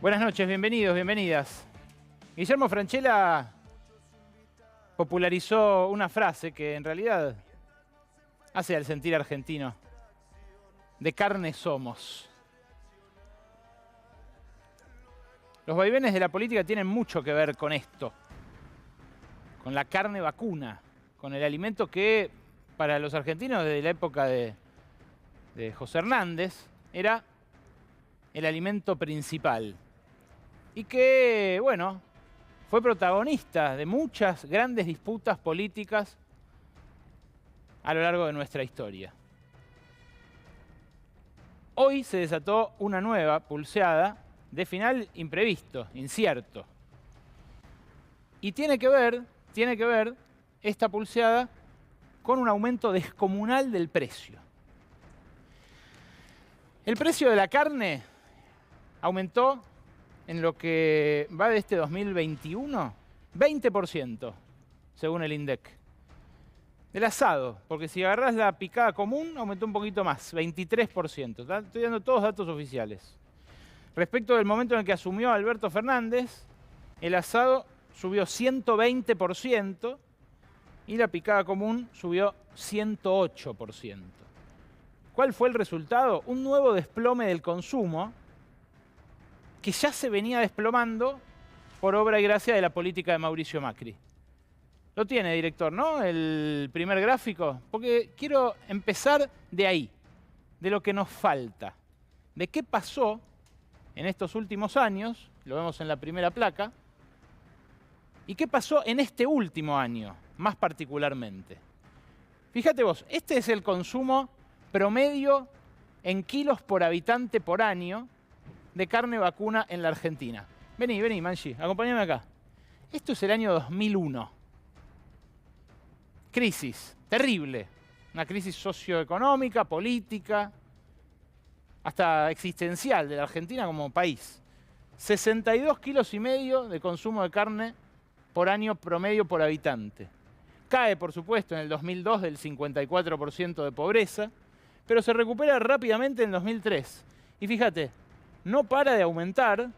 Buenas noches, bienvenidos, bienvenidas. Guillermo Francella popularizó una frase que en realidad hace al sentir argentino. De carne somos. Los vaivenes de la política tienen mucho que ver con esto, con la carne vacuna, con el alimento que para los argentinos desde la época de José Hernández era el alimento principal. Y que, bueno, fue protagonista de muchas grandes disputas políticas a lo largo de nuestra historia. Hoy se desató una nueva pulseada de final imprevisto, incierto. Y tiene que ver esta pulseada con un aumento descomunal del precio. El precio de la carne aumentó en lo que va de este 2021, 20%, según el INDEC. Del asado, porque si agarrás la picada común, aumentó un poquito más, 23%. Estoy dando todos datos oficiales. Respecto del momento en el que asumió Alberto Fernández, el asado subió 120% y la picada común subió 108%. ¿Cuál fue el resultado? Un nuevo desplome del consumo que ya se venía desplomando por obra y gracia de la política de Mauricio Macri. Lo tiene, director, ¿no? El primer gráfico, porque quiero empezar de ahí, de lo que nos falta, de qué pasó en estos últimos años, lo vemos en la primera placa, y qué pasó en este último año, más particularmente. Fíjate vos, este es el consumo promedio en kilos por habitante por año de carne vacuna en la Argentina. Vení, Manchi, acompáñame acá. Esto es el año 2001. Crisis terrible, una crisis socioeconómica, política, hasta existencial de la Argentina como país. 62 kilos y medio de consumo de carne por año promedio por habitante. Cae, por supuesto, en el 2002 del 54% de pobreza, pero se recupera rápidamente en 2003. Y fíjate, no para de aumentar,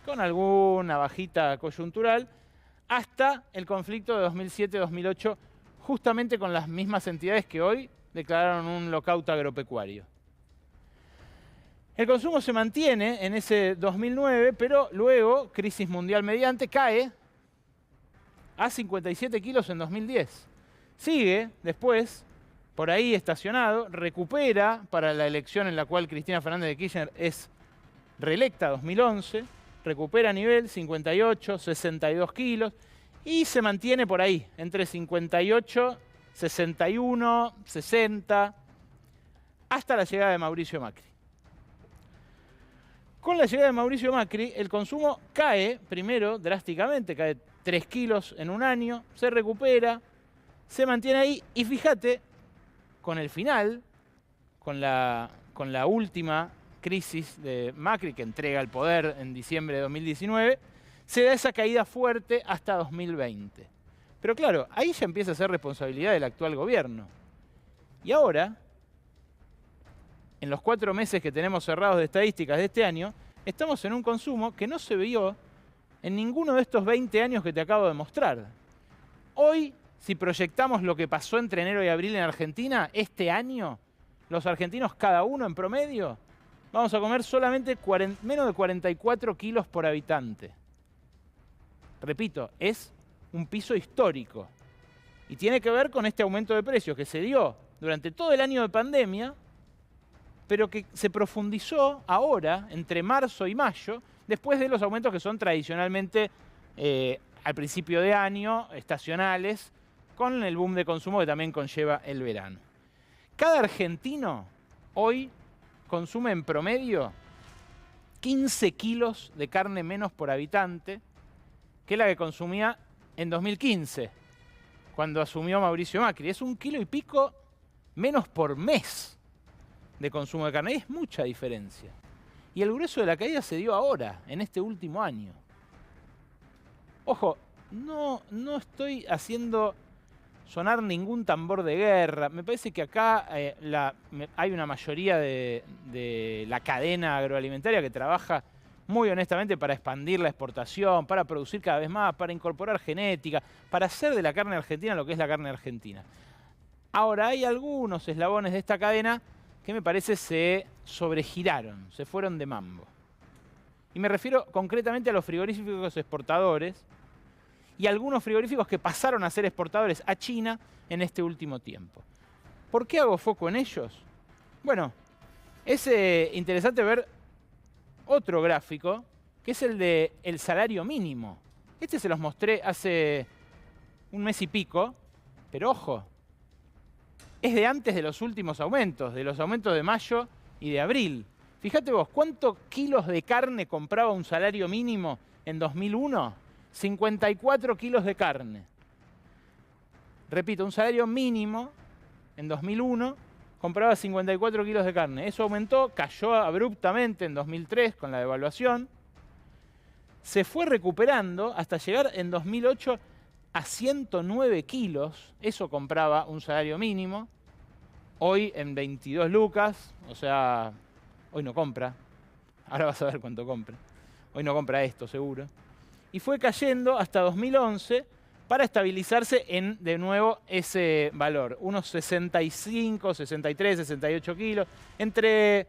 con alguna bajita coyuntural, hasta el conflicto de 2007-2008, justamente con las mismas entidades que hoy declararon un lockout agropecuario. El consumo se mantiene en ese 2009, pero luego, crisis mundial mediante, cae a 57 kilos en 2010. Sigue después, por ahí estacionado, recupera para la elección en la cual Cristina Fernández de Kirchner es reelecta 2011, recupera nivel 58, 62 kilos y se mantiene por ahí, entre 58, 61, 60, hasta la llegada de Mauricio Macri. Con la llegada de Mauricio Macri, el consumo cae primero drásticamente, cae 3 kilos en un año, se recupera, se mantiene ahí y fíjate, con el final, con la última crisis de Macri, que entrega el poder en diciembre de 2019, se da esa caída fuerte hasta 2020. Pero claro, ahí ya empieza a ser responsabilidad del actual gobierno. Y ahora, en los 4 meses que tenemos cerrados de estadísticas de este año, estamos en un consumo que no se vio en ninguno de estos 20 años que te acabo de mostrar. Hoy, si proyectamos lo que pasó entre enero y abril en Argentina, este año, los argentinos cada uno en promedio, vamos a comer solamente menos de 44 kilos por habitante. Repito, es un piso histórico. Y tiene que ver con este aumento de precios que se dio durante todo el año de pandemia, pero que se profundizó ahora, entre marzo y mayo, después de los aumentos que son tradicionalmente al principio de año, estacionales, con el boom de consumo que también conlleva el verano. Cada argentino hoy consume en promedio 15 kilos de carne menos por habitante que la que consumía en 2015, cuando asumió Mauricio Macri. Es 1,5 kilos menos por mes de consumo de carne. Es mucha diferencia. Y el grueso de la caída se dio ahora, en este último año. Ojo, no estoy haciendo sonar ningún tambor de guerra. Me parece que acá hay una mayoría de la cadena agroalimentaria que trabaja muy honestamente para expandir la exportación, para producir cada vez más, para incorporar genética, para hacer de la carne argentina lo que es la carne argentina. Ahora, hay algunos eslabones de esta cadena que me parece se sobregiraron, se fueron de mambo. Y me refiero concretamente a los frigoríficos exportadores y algunos frigoríficos que pasaron a ser exportadores a China en este último tiempo. ¿Por qué hago foco en ellos? Bueno, es interesante ver otro gráfico, que es el del salario mínimo. Este se los mostré hace un mes y pico, pero ojo, es de antes de los últimos aumentos, de los aumentos de mayo y de abril. Fíjate vos, ¿cuántos kilos de carne compraba un salario mínimo en 2001? 54 kilos de carne. Repito, un salario mínimo en 2001 compraba 54 kilos de carne. Eso aumentó, cayó abruptamente en 2003 con la devaluación. Se fue recuperando hasta llegar en 2008 a 109 kilos. Eso compraba un salario mínimo. Hoy en 22 lucas, o sea, hoy no compra. Ahora vas a ver cuánto compra. Hoy no compra esto, seguro. Y fue cayendo hasta 2011 para estabilizarse en, de nuevo, ese valor. Unos 65, 63, 68 kilos. Entre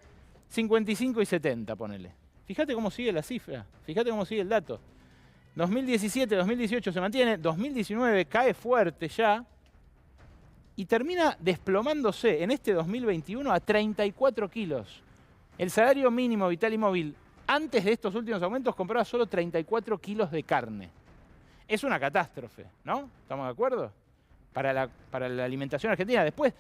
55 y 70, ponele. Fíjate cómo sigue la cifra. Fíjate cómo sigue el dato. 2017, 2018 se mantiene. 2019 cae fuerte ya. Y termina desplomándose en este 2021 a 34 kilos. El salario mínimo vital y móvil antes de estos últimos aumentos compraba solo 34 kilos de carne. Es una catástrofe, ¿no? ¿Estamos de acuerdo? Para la alimentación argentina. Después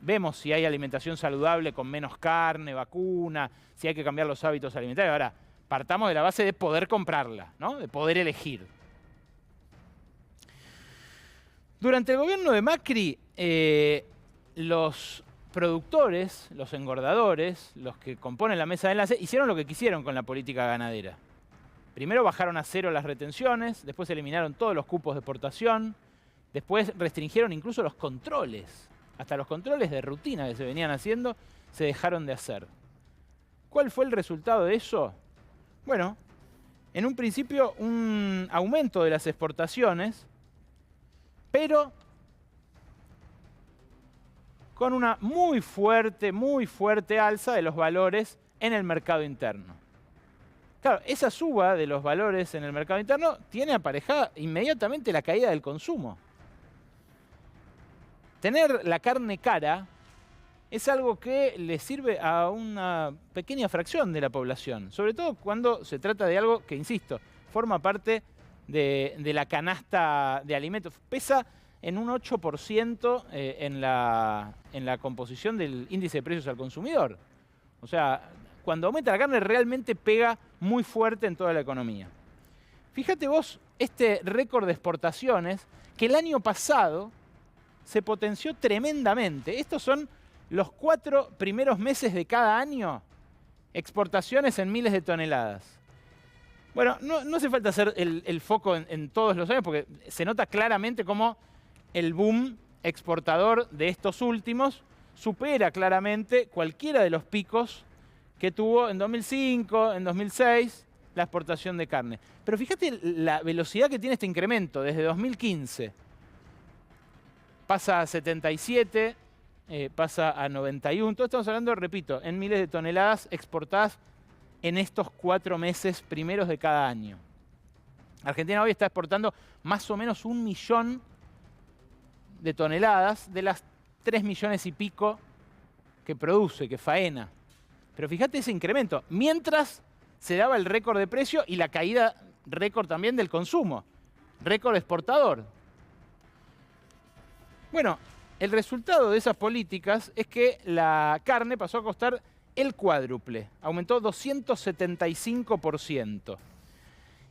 vemos si hay alimentación saludable con menos carne, vacuna, si hay que cambiar los hábitos alimentarios. Ahora, partamos de la base de poder comprarla, ¿no? De poder elegir. Durante el gobierno de Macri, los productores, los engordadores, los que componen la mesa de enlace, hicieron lo que quisieron con la política ganadera. Primero bajaron a cero las retenciones, después eliminaron todos los cupos de exportación, después restringieron incluso los controles. Hasta los controles de rutina que se venían haciendo se dejaron de hacer. ¿Cuál fue el resultado de eso? Bueno, en un principio un aumento de las exportaciones, pero con una muy fuerte alza de los valores en el mercado interno. Claro, esa suba de los valores en el mercado interno tiene aparejada inmediatamente la caída del consumo. Tener la carne cara es algo que le sirve a una pequeña fracción de la población, sobre todo cuando se trata de algo que, insisto, forma parte de la canasta de alimentos. Pesa en un 8% en la composición del índice de precios al consumidor. O sea, cuando aumenta la carne realmente pega muy fuerte en toda la economía. Fíjate vos este récord de exportaciones que el año pasado se potenció tremendamente. Estos son los 4 primeros meses de cada año, exportaciones en miles de toneladas. Bueno, no hace falta hacer el foco en todos los años porque se nota claramente cómo el boom exportador de estos últimos supera claramente cualquiera de los picos que tuvo en 2005, en 2006, la exportación de carne. Pero fíjate la velocidad que tiene este incremento desde 2015. Pasa a 77, pasa a 91. Todos estamos hablando, repito, en miles de toneladas exportadas en estos 4 meses primeros de cada año. Argentina hoy está exportando más o menos 1 millón de toneladas de las 3 millones y pico que produce, que faena. Pero fíjate ese incremento, mientras se daba el récord de precio y la caída récord también del consumo, récord exportador. Bueno, el resultado de esas políticas es que la carne pasó a costar el cuádruple, aumentó 275%.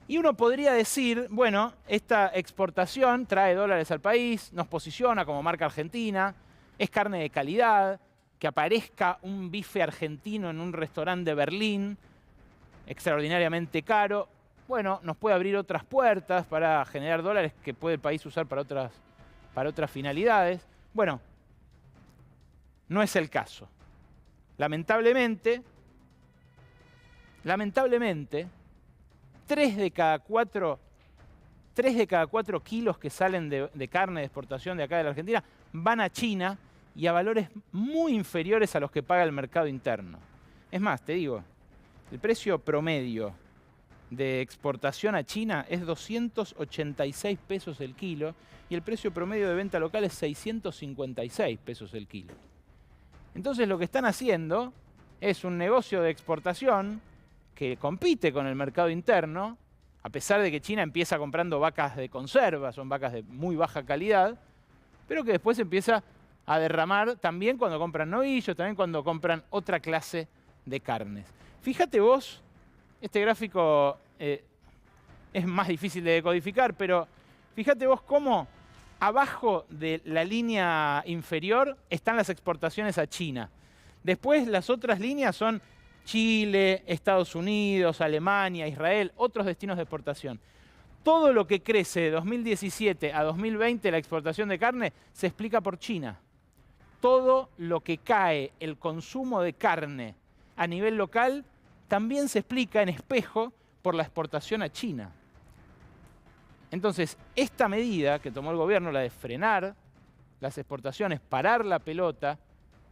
Y uno podría decir, bueno, esta exportación trae dólares al país, nos posiciona como marca argentina, es carne de calidad, que aparezca un bife argentino en un restaurante de Berlín, extraordinariamente caro, bueno, nos puede abrir otras puertas para generar dólares que puede el país usar para otras finalidades. Bueno, no es el caso. Lamentablemente, 3 de cada 4 kilos que salen de carne de exportación de acá de la Argentina van a China y a valores muy inferiores a los que paga el mercado interno. Es más, te digo, el precio promedio de exportación a China es 286 pesos el kilo y el precio promedio de venta local es 656 pesos el kilo. Entonces lo que están haciendo es un negocio de exportación que compite con el mercado interno, a pesar de que China empieza comprando vacas de conserva, son vacas de muy baja calidad, pero que después empieza a derramar también cuando compran novillos, también cuando compran otra clase de carnes. Fíjate vos, este gráfico es más difícil de decodificar, pero fíjate vos cómo abajo de la línea inferior están las exportaciones a China. Después las otras líneas son Chile, Estados Unidos, Alemania, Israel, otros destinos de exportación. Todo lo que crece de 2017 a 2020 la exportación de carne se explica por China. Todo lo que cae el consumo de carne a nivel local también se explica en espejo por la exportación a China. Entonces, esta medida que tomó el gobierno, la de frenar las exportaciones, parar la pelota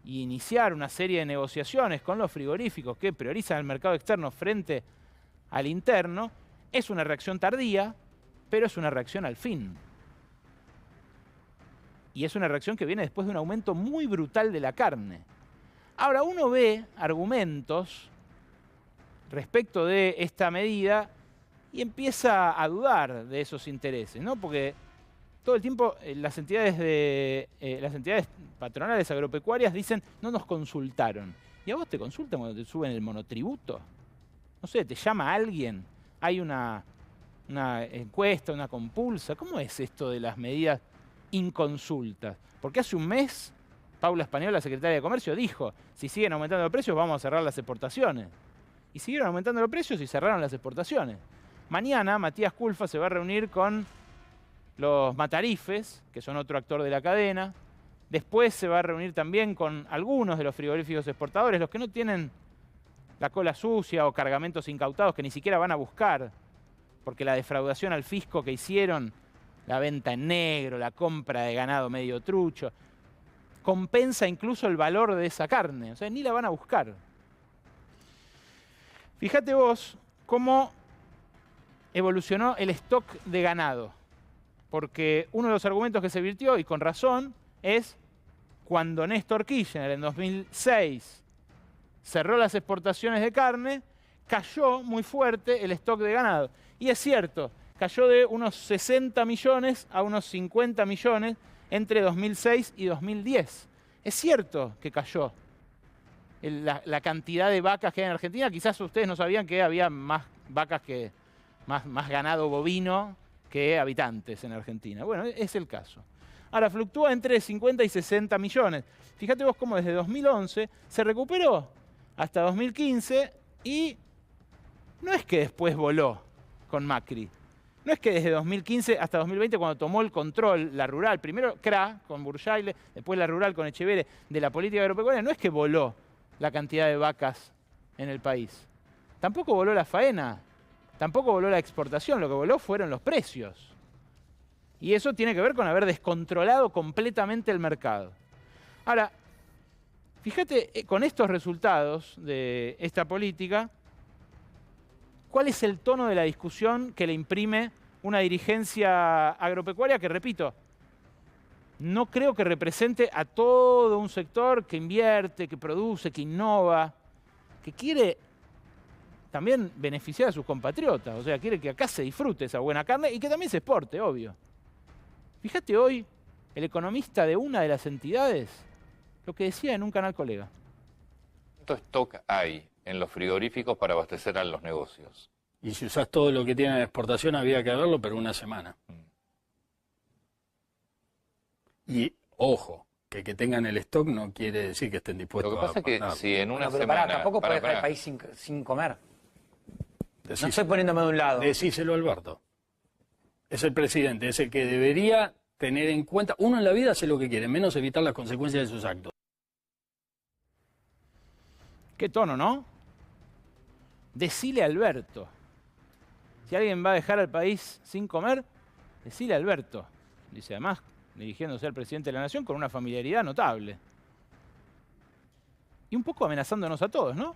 y iniciar una serie de negociaciones con los frigoríficos que priorizan el mercado externo frente al interno, es una reacción tardía, pero es una reacción al fin. Y es una reacción que viene después de un aumento muy brutal de la carne. Ahora, uno ve argumentos respecto de esta medida y empieza a dudar de esos intereses, ¿no? Porque todo el tiempo las entidades patronales agropecuarias dicen no nos consultaron. ¿Y a vos te consultan cuando te suben el monotributo? No sé, te llama alguien, hay una encuesta, una compulsa. ¿Cómo es esto de las medidas inconsultas? Porque hace un mes Paula Español, la secretaria de Comercio, dijo, si siguen aumentando los precios vamos a cerrar las exportaciones. Y siguieron aumentando los precios y cerraron las exportaciones. Mañana Matías Culfas se va a reunir con los Matarifes, que son otro actor de la cadena. Después se va a reunir también con algunos de los frigoríficos exportadores, los que no tienen la cola sucia o cargamentos incautados que ni siquiera van a buscar, porque la defraudación al fisco que hicieron, la venta en negro, la compra de ganado medio trucho, compensa incluso el valor de esa carne. O sea, ni la van a buscar. Fíjate vos cómo evolucionó el stock de ganado. Porque uno de los argumentos que se virtió, y con razón, es cuando Néstor Kirchner en 2006 cerró las exportaciones de carne, cayó muy fuerte el stock de ganado. Y es cierto, cayó de unos 60 millones a unos 50 millones entre 2006 y 2010. Es cierto que cayó la cantidad de vacas que hay en Argentina. Quizás ustedes no sabían que había más vacas que más ganado bovino que habitantes en Argentina. Bueno, es el caso. Ahora, fluctúa entre 50 y 60 millones. Fíjate vos cómo desde 2011 se recuperó hasta 2015 y no es que después voló con Macri. No es que desde 2015 hasta 2020, cuando tomó el control la rural, primero CRA con Burjaile, después la rural con Echeverre, de la política agropecuaria, no es que voló la cantidad de vacas en el país. Tampoco voló la faena, tampoco voló la exportación, lo que voló fueron los precios. Y eso tiene que ver con haber descontrolado completamente el mercado. Ahora, fíjate con estos resultados de esta política, ¿cuál es el tono de la discusión que le imprime una dirigencia agropecuaria que, repito, no creo que represente a todo un sector que invierte, que produce, que innova, que quiere también beneficiar a sus compatriotas, o sea, quiere que acá se disfrute esa buena carne y que también se exporte, obvio. Fíjate hoy, el economista de una de las entidades, lo que decía en un canal colega. ¿Cuánto stock hay en los frigoríficos para abastecer a los negocios? Y si usás todo lo que tiene de exportación, había que verlo, pero una semana. Y, ojo, que tengan el stock no quiere decir que estén dispuestos a... Lo que pasa es que si en una pero semana... tampoco puede dejar el país sin comer. Decíselo, No estoy poniéndome de un lado. Decíselo a Alberto. Es el presidente, es el que debería tener en cuenta... Uno en la vida hace lo que quiere, menos evitar las consecuencias de sus actos. Qué tono, ¿no? Decile a Alberto. Si alguien va a dejar al país sin comer, decile a Alberto. Dice además, dirigiéndose al presidente de la Nación con una familiaridad notable. Y un poco amenazándonos a todos, ¿no?